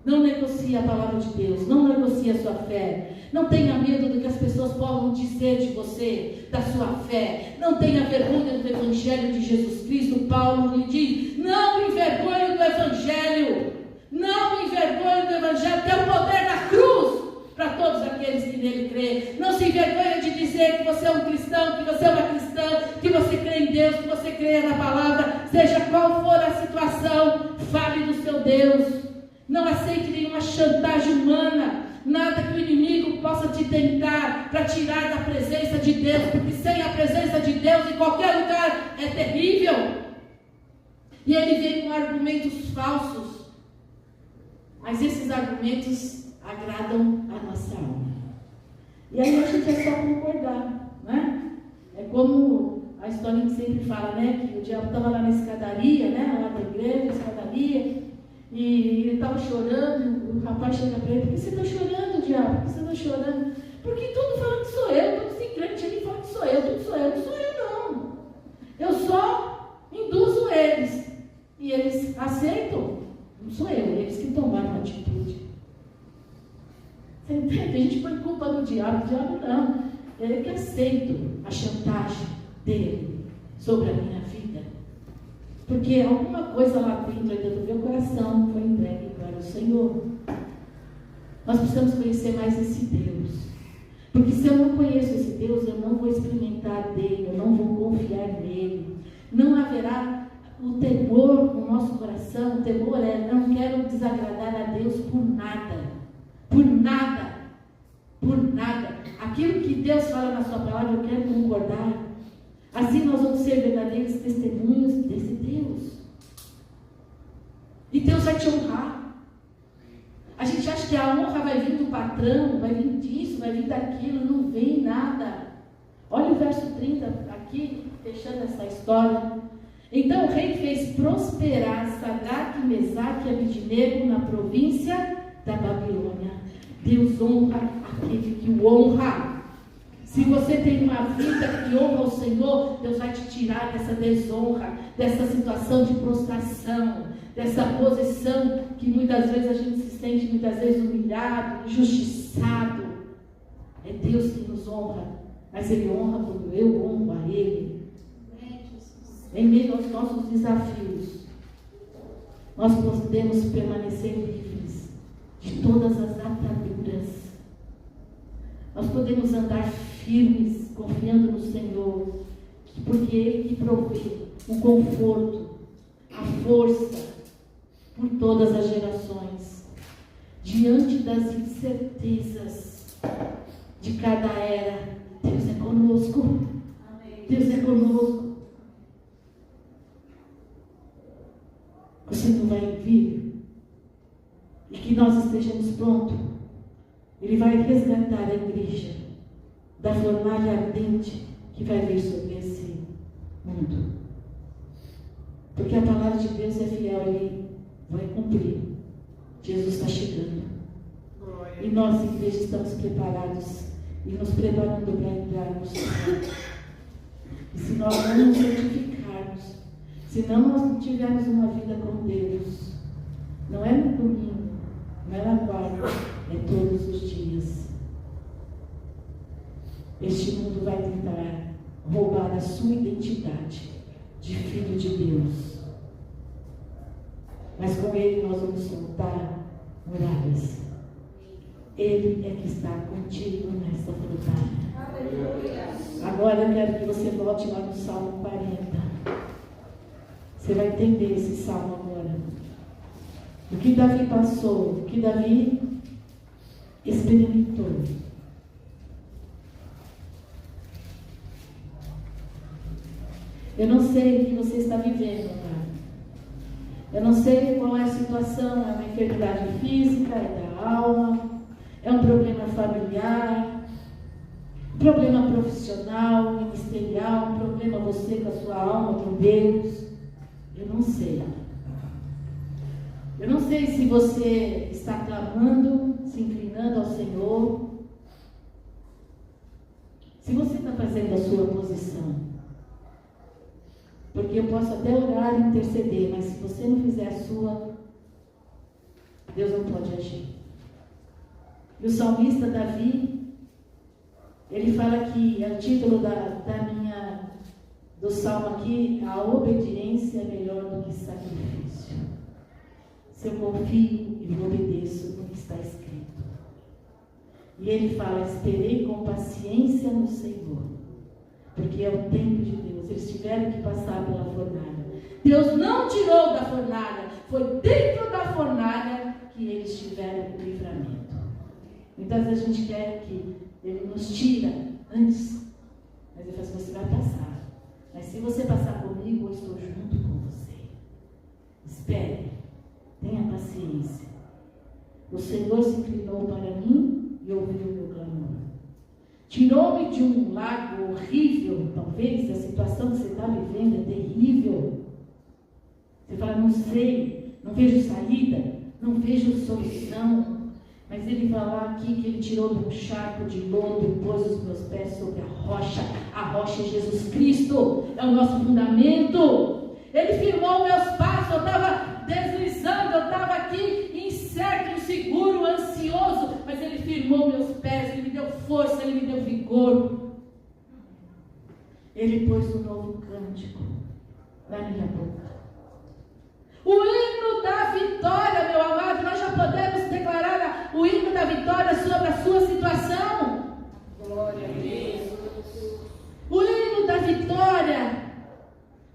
[SPEAKER 1] Não negocie a palavra de Deus, não negocie a sua fé. Não tenha medo do que as pessoas possam dizer de você, da sua fé. Não tenha vergonha do Evangelho de Jesus Cristo. Paulo lhe diz: não me envergonhe do Evangelho. Não me envergonhe do Evangelho, que é o poder da cruz para todos aqueles que nele creem. Não se envergonhe de dizer que você é um cristão, que você é uma cristã, que você crê em Deus, que você crê na palavra. Seja qual for a situação, fale do seu Deus. Não aceite nenhuma chantagem humana, nada que o inimigo possa te tentar para tirar da presença de Deus, porque sem a presença de Deus em qualquer lugar é terrível. E ele vem com argumentos falsos. Mas esses argumentos agradam a nossa alma. E aí a gente é só concordar, né? É como a história que sempre fala, né? Que o diabo estava lá na escadaria, né? Lá da igreja, escadaria, e ele estava chorando. O rapaz chega para ele: por que você está chorando, diabo? Por que você está chorando? Porque tudo fala que sou eu, todos os crentes ali falam que sou eu, tudo sou eu. Não sou eu, não. Eu só induzo eles. E eles aceitam. Não sou eu, eles que tomaram a atitude. Você entende? A gente põe culpa no diabo. O diabo não. Ele que aceita a chantagem dele sobre a minha vida. Porque alguma coisa lá dentro do meu coração foi entregue para o Senhor. Nós precisamos conhecer mais esse Deus. Porque se eu não conheço esse Deus, eu não vou experimentar dele, eu não vou confiar nele. Não haverá o temor no nosso coração. O temor é: não quero desagradar a Deus por nada. Por nada. Por nada. Aquilo que Deus fala na sua palavra, eu quero concordar. Assim nós vamos ser verdadeiros testemunhos desse Deus. E Deus vai te honrar. A gente acha que a honra vai vir do patrão, vai vir disso, vai vir daquilo. Não vem nada. Olha o verso 30 aqui, fechando essa história. Então o rei fez prosperar Sadraque, Mesaque e Abidnego na província da Babilônia. Deus honra aquele que o honra. Se você tem uma vida que honra o Senhor, Deus vai te tirar dessa desonra, dessa situação de prostração, dessa posição que muitas vezes a gente se sente muitas vezes humilhado, injustiçado. É Deus que nos honra, mas Ele honra quando eu honro a Ele. Em meio aos nossos desafios, nós podemos permanecer livres de todas as ataduras. Nós podemos andar firmes, confiando no Senhor, porque Ele que provê o conforto, a força por todas as gerações, diante das incertezas de cada era. Deus é conosco. Amém. Deus é conosco. Você não vai vir, e que nós estejamos prontos. Ele vai resgatar a igreja da fornalha ardente que vai vir sobre esse mundo. Porque a palavra de Deus é fiel, Ele vai cumprir. Jesus está chegando. E nós, igreja, estamos preparados e nos preparando para entrar no Senhor. E se nós não nos santificarmos, se não tivermos uma vida com Deus, não é no domingo, não é na quarta, é todos os dias. Este mundo vai tentar roubar a sua identidade de filho de Deus. Mas com Ele nós vamos soltar muralhas. Ele é que está contigo nessa batalha. Agora eu quero que você volte lá no Salmo 40. Você vai entender esse salmo agora. O que Davi passou, o que Davi experimentou. Eu não sei o que você está vivendo, tá? Eu não sei qual é a situação, é uma enfermidade física, é da alma, é um problema familiar, um problema profissional, ministerial, um problema você com a sua alma, com Deus. Eu não sei. Eu não sei se você está clamando, se inclinando ao Senhor, se você está fazendo a sua posição. Porque eu posso até orar e interceder, mas se você não fizer a sua, Deus não pode agir. E o salmista Davi, ele fala que, é o título do salmo aqui: a obediência é melhor do que sacrifício. Se eu confio e obedeço no que está escrito. E ele fala: esperei com paciência no Senhor, porque é o tempo de Deus. Eles tiveram que passar pela fornalha. Deus não tirou da fornalha, foi dentro da fornalha que eles tiveram o livramento. Muitas vezes a gente quer que Ele nos tira antes, mas Ele fala assim: você vai passar. Mas se você passar comigo, eu estou junto com você. Espere, tenha paciência. O Senhor se inclinou para mim e ouviu o meu clamor. Tirou-me de um lago horrível. Talvez a situação que você está vivendo é terrível. Você fala, não sei, não vejo saída, não vejo solução. Mas ele fala aqui que ele tirou de um charco de lodo e pôs os meus pés sobre a rocha. A rocha é Jesus Cristo, é o nosso fundamento. Ele firmou meus passos, eu estava deslizando, eu estava aqui incerto, inseguro, ansioso. Mas ele firmou meus pés, ele me deu força, ele me deu vigor. Ele pôs um novo cântico na minha boca. O hino da vitória, meu amado, nós já podemos declarar o hino da vitória sobre a sua situação.
[SPEAKER 2] Glória a Deus.
[SPEAKER 1] O hino da vitória.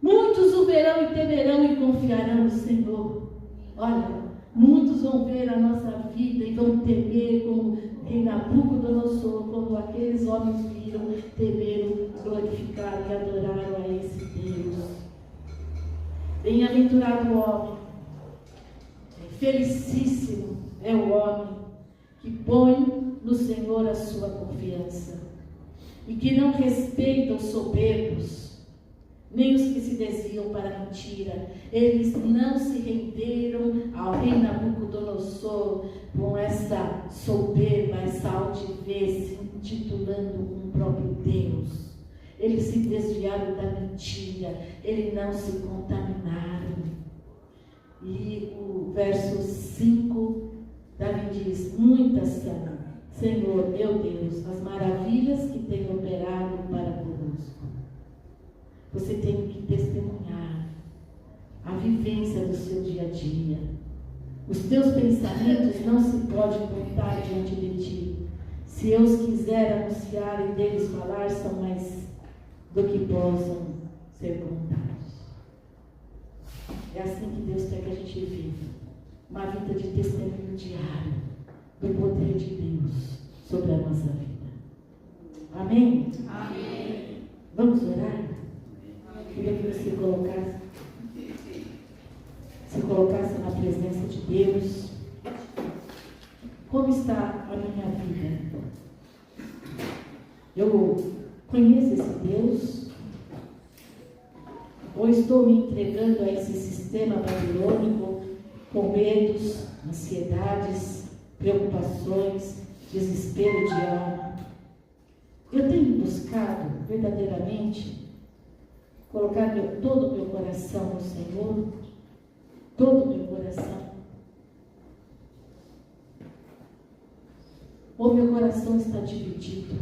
[SPEAKER 1] Muitos o verão e temerão e confiarão no Senhor. Olha, muitos vão ver a nossa vida e vão temer como em Nabucodonosor, como aqueles homens viram, temeram, glorificaram e adoraram a esse Deus. Bem-aventurado o homem, felicíssimo é o homem que põe no Senhor a sua confiança e que não respeita os soberbos, nem os que se desviam para a mentira. Eles não se renderam ao rei Nabucodonosor com essa soberba, essa altivez, se intitulando um próprio Deus. Eles se desviaram da mentira, eles não se contaminaram. E o verso 5, Davi diz, muitas são, Senhor, meu Deus, as maravilhas que tem operado para conosco. Você tem que testemunhar a vivência do seu dia a dia. Os teus pensamentos não se podem contar diante de ti. Se eu os quiser anunciar e deles falar, são mais do que possam ser contados. É assim que Deus quer que a gente viva. Uma vida de testemunho diário do poder de Deus sobre a nossa vida. Amém?
[SPEAKER 2] Amém.
[SPEAKER 1] Vamos orar? Queria que você se colocasse na presença de Deus. Como está a minha vida? Eu conheço esse Deus? Ou estou me entregando a esse sistema babilônico com medos, ansiedades, preocupações, desespero de alma? Eu tenho buscado verdadeiramente colocar todo o meu coração no Senhor, todo o meu coração. Ou meu coração está dividido?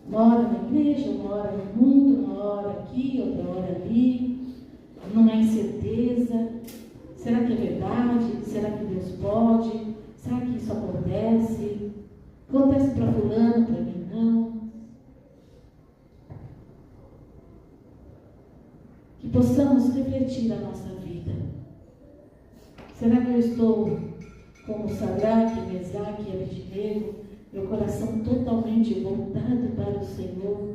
[SPEAKER 1] Uma hora na igreja, uma hora no mundo, uma hora aqui, outra hora ali, numa incerteza. Será que é verdade? Será que Deus pode? Será que isso acontece? Acontece para fulano, para mim não. Que possamos refletir a nossa vida. Será que eu estou como Sadraque, Mesaque e Abednego, meu coração totalmente voltado para o Senhor,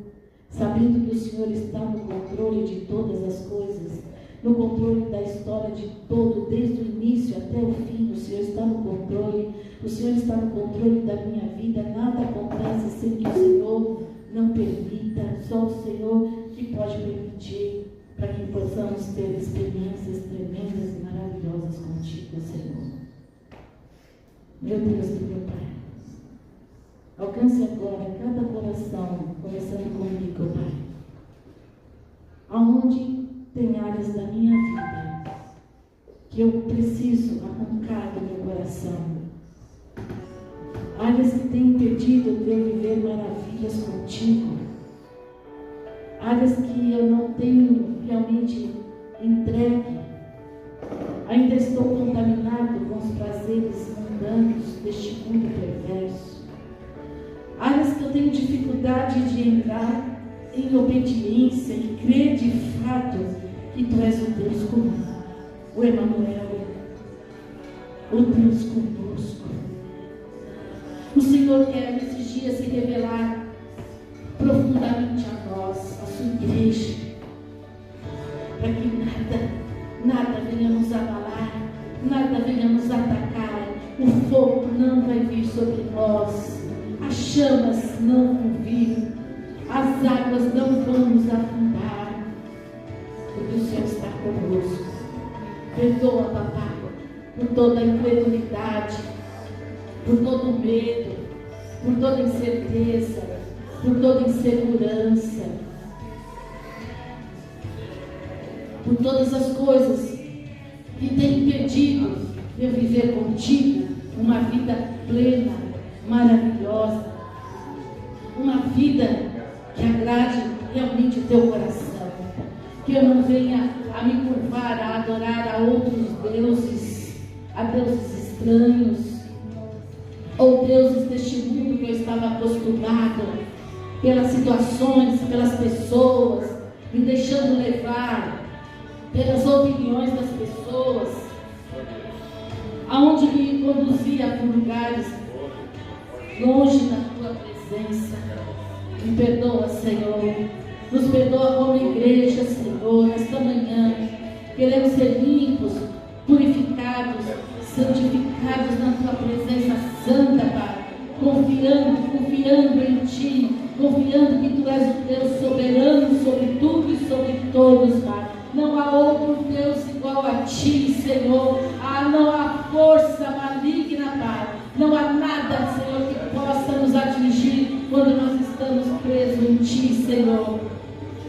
[SPEAKER 1] sabendo que o Senhor está no controle de todas as coisas, no controle da história de todo, desde o início até o fim? O Senhor está no controle, o Senhor está no controle da minha vida. Nada acontece sem que o Senhor não permita, só o Senhor que pode permitir, para que possamos ter experiências tremendas e maravilhosas contigo, Senhor. Meu Deus e meu Pai, alcance agora cada coração, começando comigo, Pai. Aonde tem áreas da minha vida que eu preciso arrancar do meu coração, áreas que têm impedido de eu viver maravilhas contigo, áreas que eu não tenho realmente entregue, ainda estou contaminado com os prazeres mundanos deste mundo perverso, áreas que eu tenho dificuldade de entrar em obediência e crer de fato que Tu és o Deus comigo, o Emanuel, o Deus conosco. O Senhor quer nesses dias se revelar profundamente a nós, a Sua igreja, para que nada venha nos abalar, nada venha nos atrapalhar, o fogo não vai vir sobre nós, as chamas não vão vir, as águas não vão nos afundar, porque o Senhor está conosco. Perdoa, papai, por toda a incredulidade, por todo o medo, por toda a incerteza, por toda a insegurança, por todas as coisas que têm impedido de eu viver contigo uma vida plena, maravilhosa, uma vida que agrade realmente o teu coração, que eu não venha a me curvar, a adorar a outros deuses, a deuses estranhos, ou deuses deste mundo que eu estava acostumado, pelas situações, pelas pessoas, me deixando levar pelas opiniões das pessoas, aonde me conduzia por lugares longe da tua presença. Me perdoa, Senhor, nos perdoa como igreja, Senhor, nesta manhã. Queremos ser limpos, purificados, santificados na tua presença santa, Pai, confiando em ti, confiando que tu és o Deus soberano sobre tudo e sobre todos, Pai. Não há outro Deus igual a ti, Senhor. Não há força maligna, Pai. Não há nada, Senhor, que possa nos atingir quando nós estamos presos em ti, Senhor.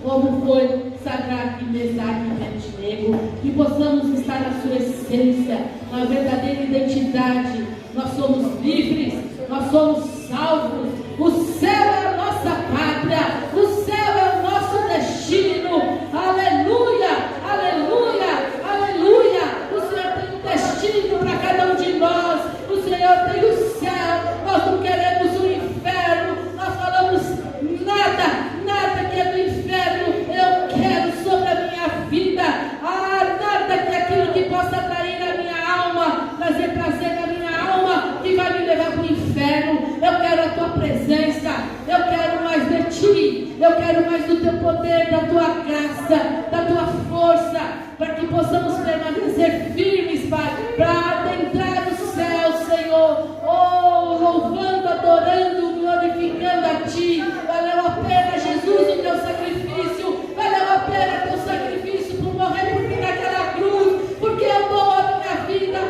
[SPEAKER 1] Como foi Sadraque, Mesaque e Abednego, que possamos estar na sua essência, na verdadeira identidade. Nós somos livres, nós somos salvos. O céu é a nossa pátria, o céu é o nosso destino. Aleluia, aleluia, aleluia. O Senhor tem um destino para cada um de nós. O Senhor tem o céu, nós não queremos o inferno. Nós falamos nada que é do inferno eu quero sobre a minha vida. Nada que aquilo que possa atrair a minha alma, trazer prazer na minha alma, que vai me levar para o inferno. Eu quero a tua presença, eu quero mais de ti, eu quero mais do teu poder, da tua graça, da tua força, para que possamos permanecer firmes, Pai, para adentrar o céu, Senhor. Louvando, adorando, glorificando a ti. Valeu a pena, Jesus, o teu sacrifício. Valeu a pena teu sacrifício por morrer por mim naquela cruz, porque eu dou a minha vida.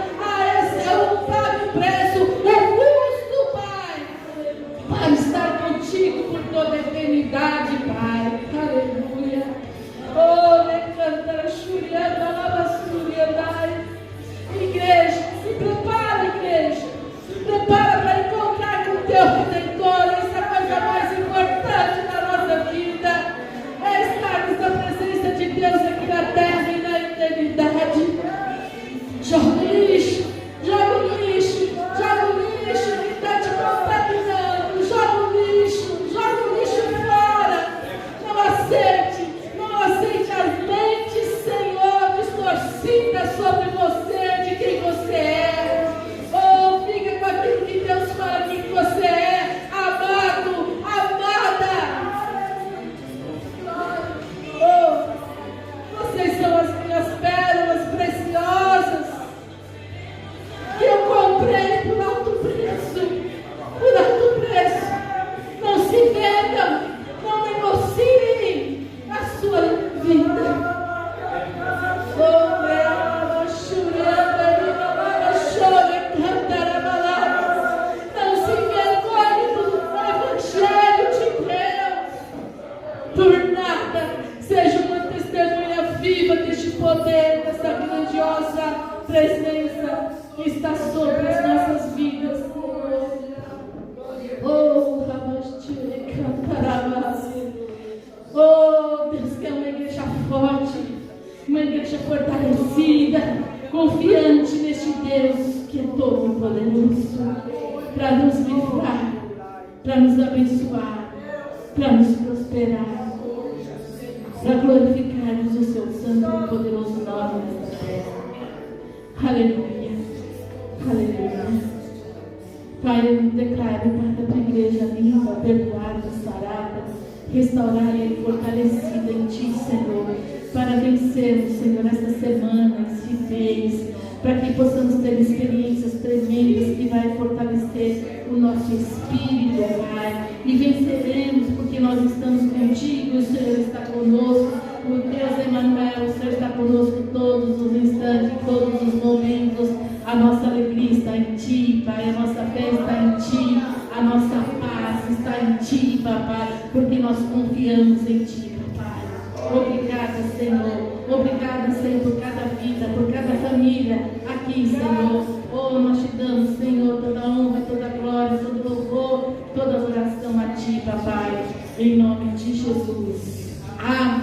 [SPEAKER 1] Esse é o pago preço, o custo, Pai, para estar contigo por toda a eternidade, Pai. Aleluia. Igreja, se prepara, igreja. Se prepara para encontrar com o teu Redentor. Essa é a coisa mais importante da nossa vida. É estarmos na presença de Deus aqui na terra e na eternidade. Joga o lixo, joga o lixo, joga o lixo que está te contaminando. Joga o lixo fora. Não aceite as mentes, Senhor, distorcidas sobre você, de quem você é. Fica com aquilo que Deus fala que você é, amado, amada. Vocês são as minhas pérolas preciosas, que eu comprei por alto preço, Não se vendam, não negociem a sua vida. Não se envergonhe do Evangelho de Deus. Por nada, seja uma testemunha viva deste poder, dessa grandiosa presença que está sobre as nossas vidas. Deus quer uma igreja forte, uma igreja fortalecida, confiante neste Deus que é todo poderoso, para nos livrar, para nos abençoar, para nos prosperar, para glorificarmos o seu santo e poderoso nome nesta terra. Aleluia, aleluia. Pai, eu declaro para a tua igreja limpa, perdoada, sarada, restaurada e fortalecida em ti, Senhor, para vencermos, Senhor, esta semana, esse mês, para que possamos ter experiências tremendas nosso espírito, ó Pai, e venceremos porque nós estamos contigo, o Senhor está conosco, o Deus Emmanuel, o Senhor está conosco todos os instantes, todos os momentos. A nossa alegria está em Ti, Pai, a nossa fé está em Ti, a nossa paz está em Ti, Papai, porque nós confiamos em Ti, Papai. Obrigada, Senhor. Obrigada, Senhor, por cada vida, por cada família aqui, Senhor. Oh, nós te damos, Senhor, toda honra, toda glória, todo louvor, toda adoração a Ti, Papai, em nome de Jesus. Amém.